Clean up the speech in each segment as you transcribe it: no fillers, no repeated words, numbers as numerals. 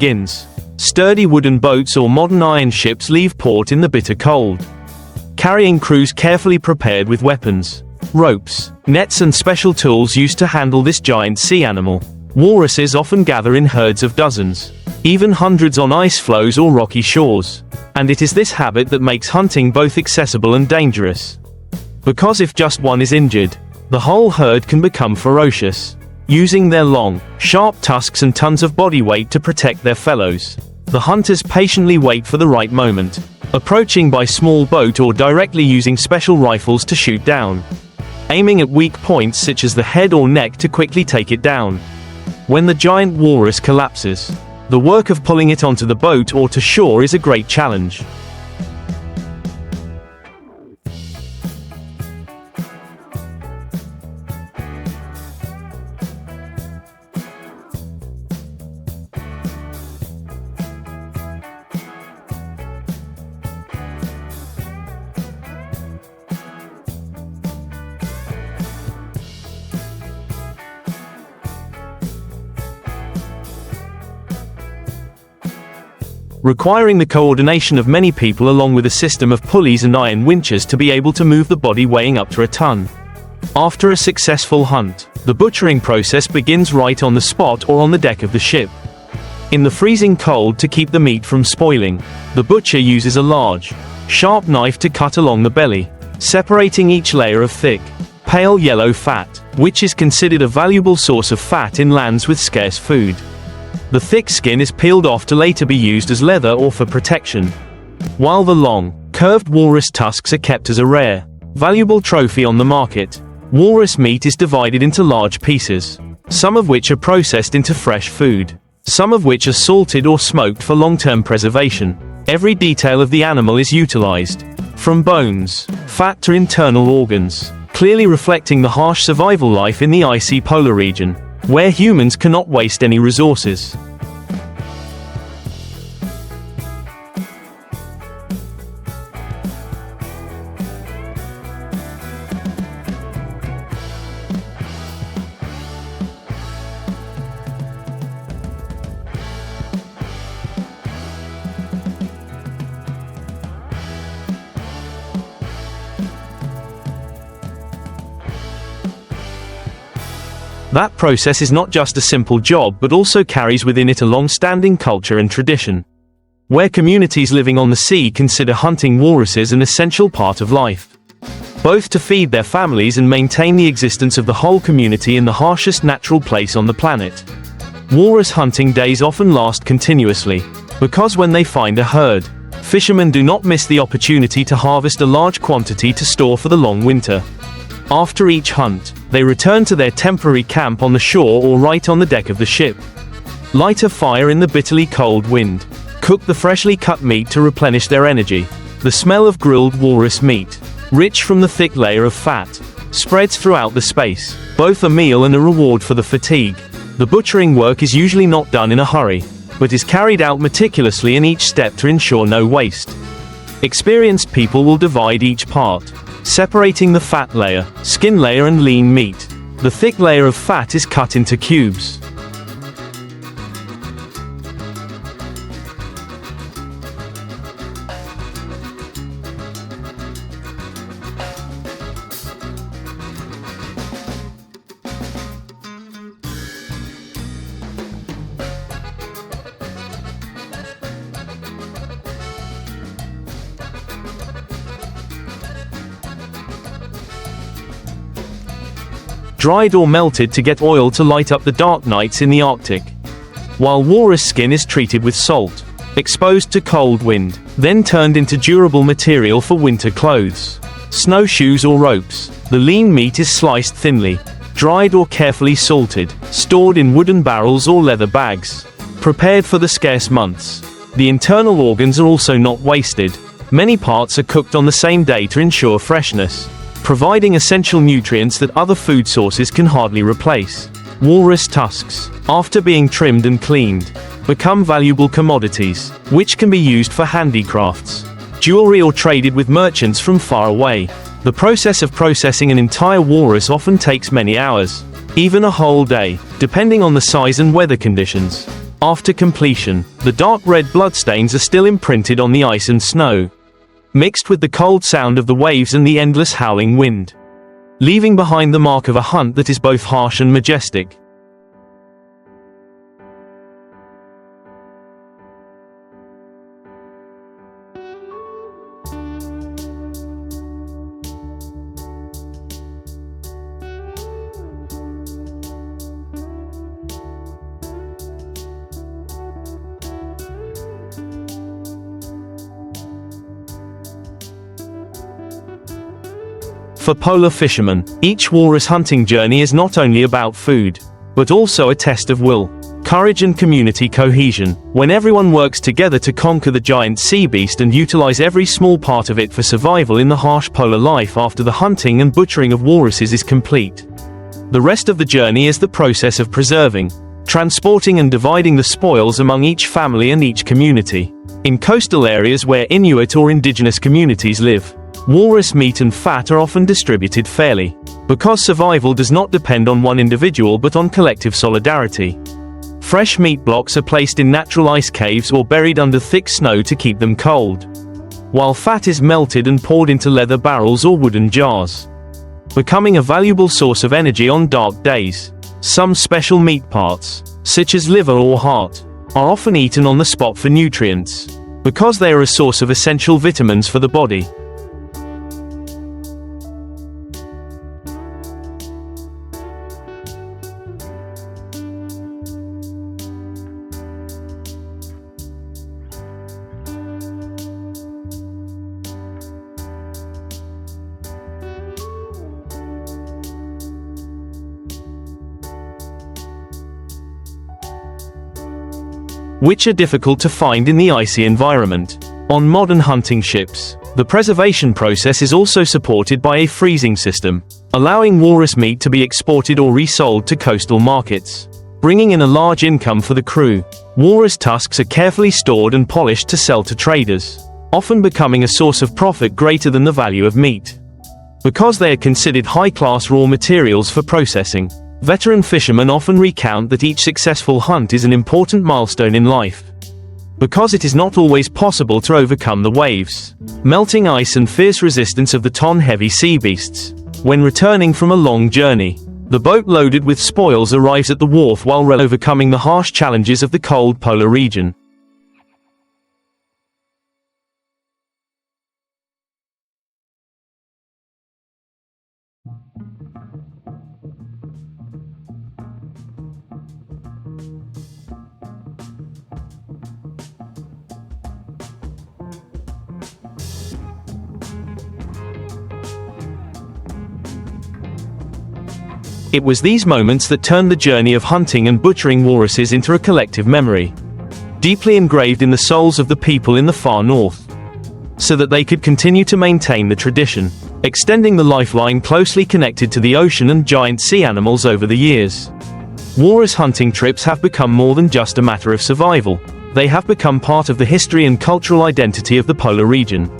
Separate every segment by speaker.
Speaker 1: begins. Sturdy wooden boats or modern iron ships leave port in the bitter cold, carrying crews carefully prepared with weapons, ropes, nets and special tools used to handle this giant sea animal. Walruses often gather in herds of dozens, even hundreds on ice floes or rocky shores, and it is this habit that makes hunting both accessible and dangerous. Because if just one is injured, the whole herd can become ferocious, using their long, sharp tusks and tons of body weight to protect their fellows. The hunters patiently wait for the right moment, approaching by small boat or directly using special rifles to shoot down, aiming at weak points such as the head or neck to quickly take it down. When the giant walrus collapses, the work of pulling it onto the boat or to shore is a great challenge. Requiring the coordination of many people along with a system of pulleys and iron winches to be able to move the body weighing up to a ton. After a successful hunt, the butchering process begins right on the spot or on the deck of the ship. In the freezing cold, to keep the meat from spoiling, the butcher uses a large, sharp knife to cut along the belly, separating each layer of thick, pale yellow fat, which is considered a valuable source of fat in lands with scarce food. The thick skin is peeled off to later be used as leather or for protection, while the long, curved walrus tusks are kept as a rare, valuable trophy on the market. Walrus meat is divided into large pieces, some of which are processed into fresh food, some of which are salted or smoked for long-term preservation. Every detail of the animal is utilized, from bones, fat to internal organs, clearly reflecting the harsh survival life in the icy polar region, where humans cannot waste any resources. That process is not just a simple job but also carries within it a long-standing culture and tradition, where communities living on the sea consider hunting walruses an essential part of life, both to feed their families and maintain the existence of the whole community in the harshest natural place on the planet. Walrus hunting days often last continuously, because when they find a herd, fishermen do not miss the opportunity to harvest a large quantity to store for the long winter. After each hunt, they return to their temporary camp on the shore or right on the deck of the ship. Light a fire in the bitterly cold wind. Cook the freshly cut meat to replenish their energy. The smell of grilled walrus meat, rich from the thick layer of fat, spreads throughout the space, both a meal and a reward for the fatigue. The butchering work is usually not done in a hurry, but is carried out meticulously in each step to ensure no waste. Experienced people will divide each part, separating the fat layer, skin layer and lean meat. The thick layer of fat is cut into cubes. Dried or melted to get oil to light up the dark nights in the Arctic. While walrus skin is treated with salt, exposed to cold wind, then turned into durable material for winter clothes, snowshoes or ropes. The lean meat is sliced thinly, dried or carefully salted, stored in wooden barrels or leather bags, prepared for the scarce months. The internal organs are also not wasted. Many parts are cooked on the same day to ensure freshness, providing essential nutrients that other food sources can hardly replace. Walrus tusks, after being trimmed and cleaned, become valuable commodities, which can be used for handicrafts, jewelry or traded with merchants from far away. The process of processing an entire walrus often takes many hours, even a whole day, depending on the size and weather conditions. After completion, the dark red bloodstains are still imprinted on the ice and snow, mixed with the cold sound of the waves and the endless howling wind, leaving behind the mark of a hunt that is both harsh and majestic. For polar fishermen, each walrus hunting journey is not only about food, but also a test of will, courage and community cohesion, when everyone works together to conquer the giant sea beast and utilize every small part of it for survival in the harsh polar life. After the hunting and butchering of walruses is complete, the rest of the journey is the process of preserving, transporting and dividing the spoils among each family and each community. In coastal areas where Inuit or indigenous communities live, walrus meat and fat are often distributed fairly, because survival does not depend on one individual but on collective solidarity. Fresh meat blocks are placed in natural ice caves or buried under thick snow to keep them cold, while fat is melted and poured into leather barrels or wooden jars, becoming a valuable source of energy on dark days. Some special meat parts, such as liver or heart, are often eaten on the spot for nutrients, because they are a source of essential vitamins for the body. Which are difficult to find in the icy environment. On modern hunting ships, the preservation process is also supported by a freezing system, allowing walrus meat to be exported or resold to coastal markets, bringing in a large income for the crew. Walrus tusks are carefully stored and polished to sell to traders, often becoming a source of profit greater than the value of meat, because they are considered high-class raw materials for processing. Veteran fishermen often recount that each successful hunt is an important milestone in life, because it is not always possible to overcome the waves, melting ice and fierce resistance of the ton-heavy sea beasts. When returning from a long journey, the boat loaded with spoils arrives at the wharf while overcoming the harsh challenges of the cold polar region. It was these moments that turned the journey of hunting and butchering walruses into a collective memory, deeply engraved in the souls of the people in the far north, so that they could continue to maintain the tradition, extending the lifeline closely connected to the ocean and giant sea animals over the years. Walrus hunting trips have become more than just a matter of survival. They have become part of the history and cultural identity of the polar region.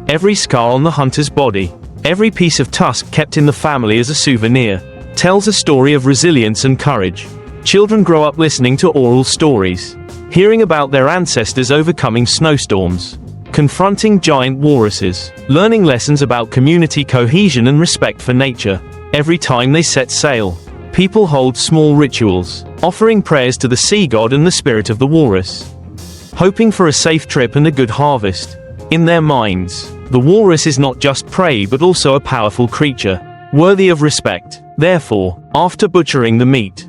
Speaker 1: Every scar on the hunter's body, every piece of tusk kept in the family as a souvenir, tells a story of resilience and courage. Children grow up listening to oral stories, hearing about their ancestors overcoming snowstorms, confronting giant walruses, learning lessons about community cohesion and respect for nature. Every time they set sail, people hold small rituals, offering prayers to the sea god and the spirit of the walrus, hoping for a safe trip and a good harvest. In their minds, the walrus is not just prey but also a powerful creature, worthy of respect. Therefore, after butchering the meat,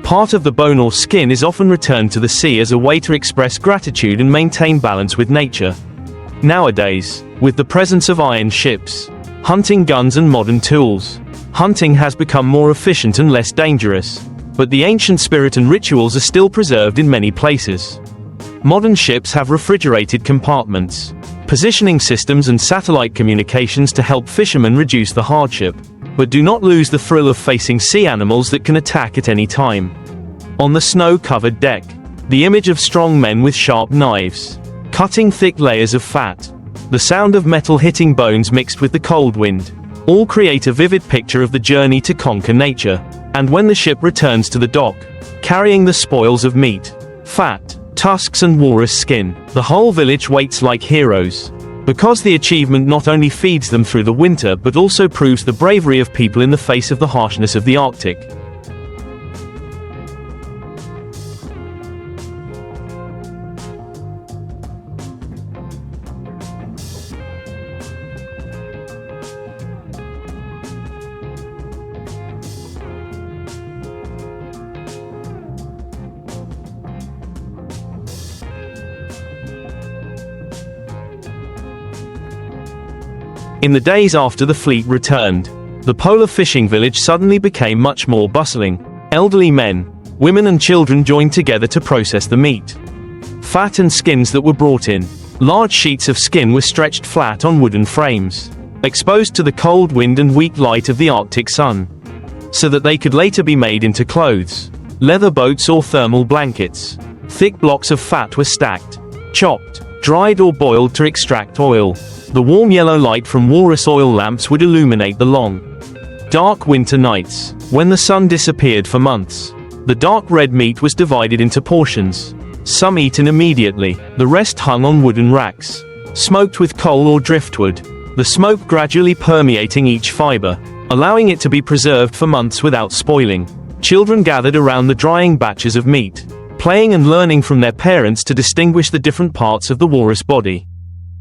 Speaker 1: part of the bone or skin is often returned to the sea as a way to express gratitude and maintain balance with nature. Nowadays, with the presence of iron ships, hunting guns and modern tools, hunting has become more efficient and less dangerous, but the ancient spirit and rituals are still preserved in many places. Modern ships have refrigerated compartments, positioning systems and satellite communications to help fishermen reduce the hardship. But do not lose the thrill of facing sea animals that can attack at any time. On the snow-covered deck, the image of strong men with sharp knives, cutting thick layers of fat, the sound of metal hitting bones mixed with the cold wind, all create a vivid picture of the journey to conquer nature. And when the ship returns to the dock, carrying the spoils of meat, fat, tusks and walrus skin, the whole village waits like heroes. Because the achievement not only feeds them through the winter but also proves the bravery of people in the face of the harshness of the Arctic. In the days after the fleet returned, the polar fishing village suddenly became much more bustling. Elderly men, women and children joined together to process the meat, fat and skins that were brought in. Large sheets of skin were stretched flat on wooden frames, exposed to the cold wind and weak light of the Arctic sun, so that they could later be made into clothes, leather boats or thermal blankets. Thick blocks of fat were stacked, chopped, dried or boiled to extract oil. The warm yellow light from walrus oil lamps would illuminate the long, dark winter nights. When the sun disappeared for months, the dark red meat was divided into portions, some eaten immediately, the rest hung on wooden racks, smoked with coal or driftwood, the smoke gradually permeating each fiber, allowing it to be preserved for months without spoiling. Children gathered around the drying batches of meat, playing and learning from their parents to distinguish the different parts of the walrus body.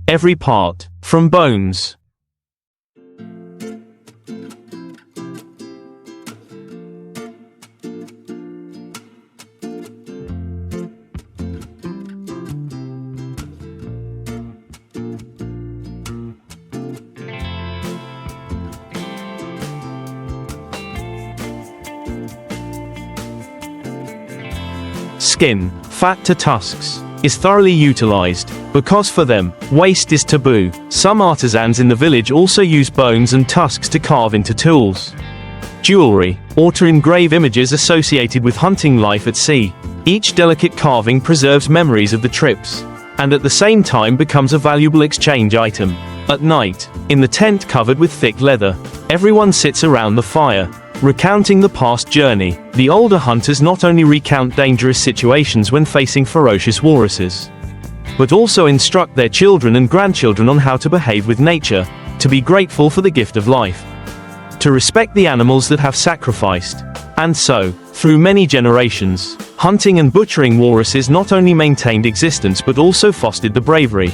Speaker 1: Every part, from bones, skin, fat to tusks, is thoroughly utilized, because for them, waste is taboo. Some artisans in the village also use bones and tusks to carve into tools, jewelry, or to engrave images associated with hunting life at sea. Each delicate carving preserves memories of the trips, and at the same time becomes a valuable exchange item. At night, in the tent covered with thick leather, everyone sits around the fire, recounting the past journey. The older hunters not only recount dangerous situations when facing ferocious walruses, but also instruct their children and grandchildren on how to behave with nature, to be grateful for the gift of life, to respect the animals that have sacrificed. And so, through many generations, hunting and butchering walruses not only maintained existence but also fostered the bravery,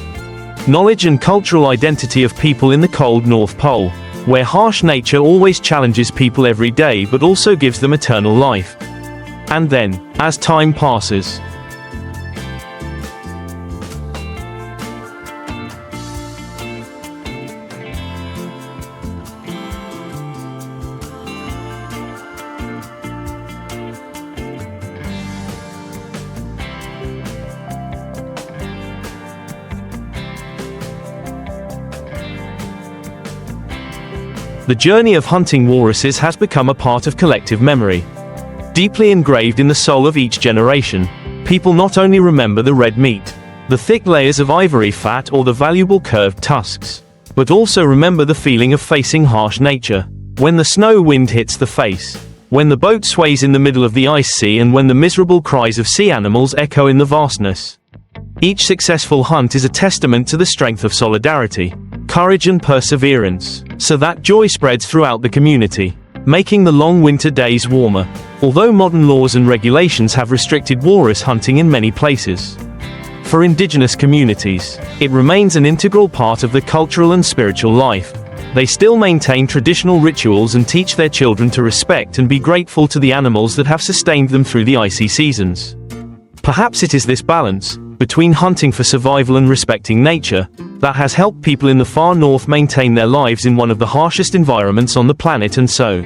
Speaker 1: knowledge and cultural identity of people in the cold North Pole, where harsh nature always challenges people every day but also gives them eternal life. And then, as time passes, the journey of hunting walruses has become a part of collective memory. Deeply engraved in the soul of each generation, people not only remember the red meat, the thick layers of ivory fat or the valuable curved tusks, but also remember the feeling of facing harsh nature, when the snow wind hits the face, when the boat sways in the middle of the ice sea and when the miserable cries of sea animals echo in the vastness. Each successful hunt is a testament to the strength of solidarity, courage and perseverance, so that joy spreads throughout the community, making the long winter days warmer. Although modern laws and regulations have restricted walrus hunting in many places, for indigenous communities, it remains an integral part of the cultural and spiritual life. They still maintain traditional rituals and teach their children to respect and be grateful to the animals that have sustained them through the icy seasons. Perhaps it is this balance between hunting for survival and respecting nature that has helped people in the far north maintain their lives in one of the harshest environments on the planet. And so,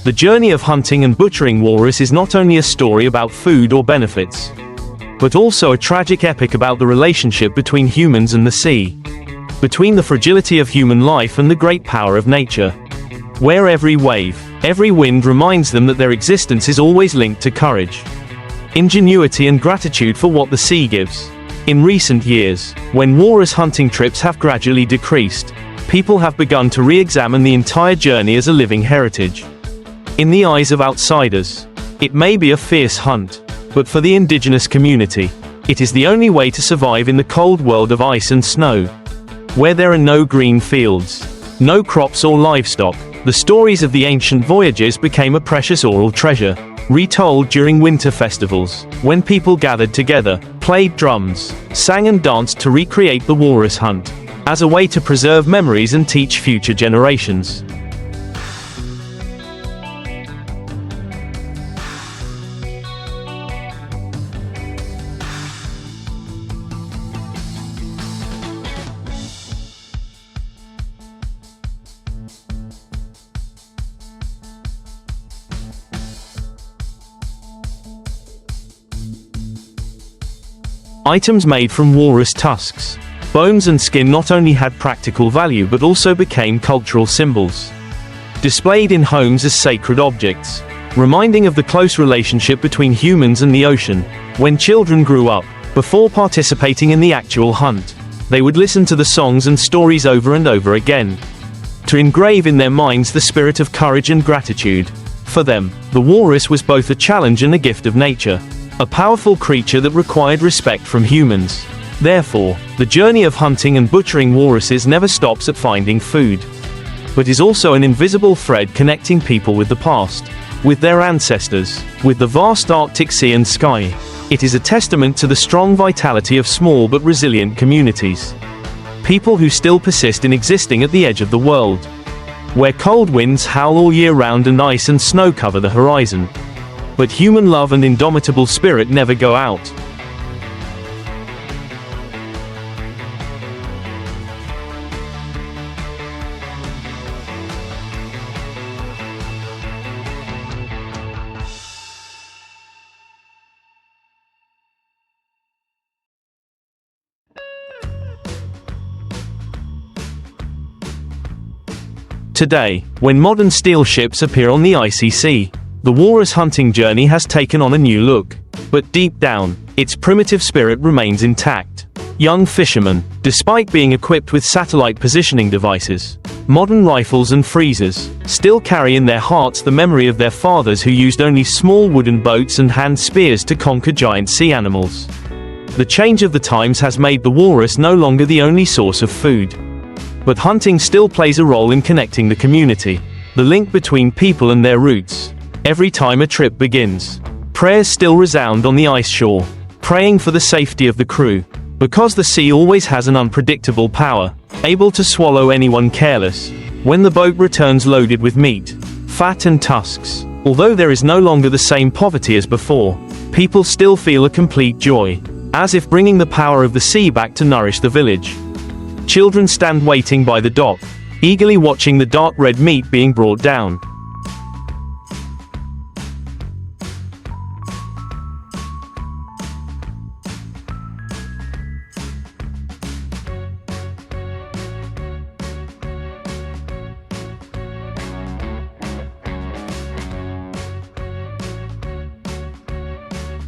Speaker 1: The journey of hunting and butchering walrus is not only a story about food or benefits, but also a tragic epic about the relationship between humans and the sea, between the fragility of human life and the great power of nature, where every wave, every wind reminds them that their existence is always linked to courage, ingenuity and gratitude for what the sea gives. In recent years, when walrus hunting trips have gradually decreased, people have begun to re-examine the entire journey as a living heritage. In the eyes of outsiders, it may be a fierce hunt, but for the indigenous community, it is the only way to survive in the cold world of ice and snow. Where there are no green fields, no crops or livestock, the stories of the ancient voyages became a precious oral treasure, retold during winter festivals, when people gathered together, played drums, sang and danced to recreate the walrus hunt, as a way to preserve memories and teach future generations. Items made from walrus tusks, bones and skin not only had practical value but also became cultural symbols. Displayed in homes as sacred objects, reminding of the close relationship between humans and the ocean. When children grew up, before participating in the actual hunt, they would listen to the songs and stories over and over again, to engrave in their minds the spirit of courage and gratitude. For them, the walrus was both a challenge and a gift of nature, a powerful creature that required respect from humans. Therefore, the journey of hunting and butchering walruses never stops at finding food, but is also an invisible thread connecting people with the past, with their ancestors, with the vast Arctic sea and sky. It is a testament to the strong vitality of small but resilient communities. People who still persist in existing at the edge of the world, where cold winds howl all year round and ice and snow cover the horizon, but human love and indomitable spirit never go out. Today, when modern steel ships appear on the icy sea, the walrus hunting journey has taken on a new look. But deep down, its primitive spirit remains intact. Young fishermen, despite being equipped with satellite positioning devices, modern rifles and freezers, still carry in their hearts the memory of their fathers who used only small wooden boats and hand spears to conquer giant sea animals. The change of the times has made the walrus no longer the only source of food. But hunting still plays a role in connecting the community, the link between people and their roots. Every time a trip begins, prayers still resound on the ice shore, praying for the safety of the crew, because the sea always has an unpredictable power, able to swallow anyone careless. When the boat returns loaded with meat, fat and tusks, although there is no longer the same poverty as before, people still feel a complete joy, as if bringing the power of the sea back to nourish the village. Children stand waiting by the dock, eagerly watching the dark red meat being brought down.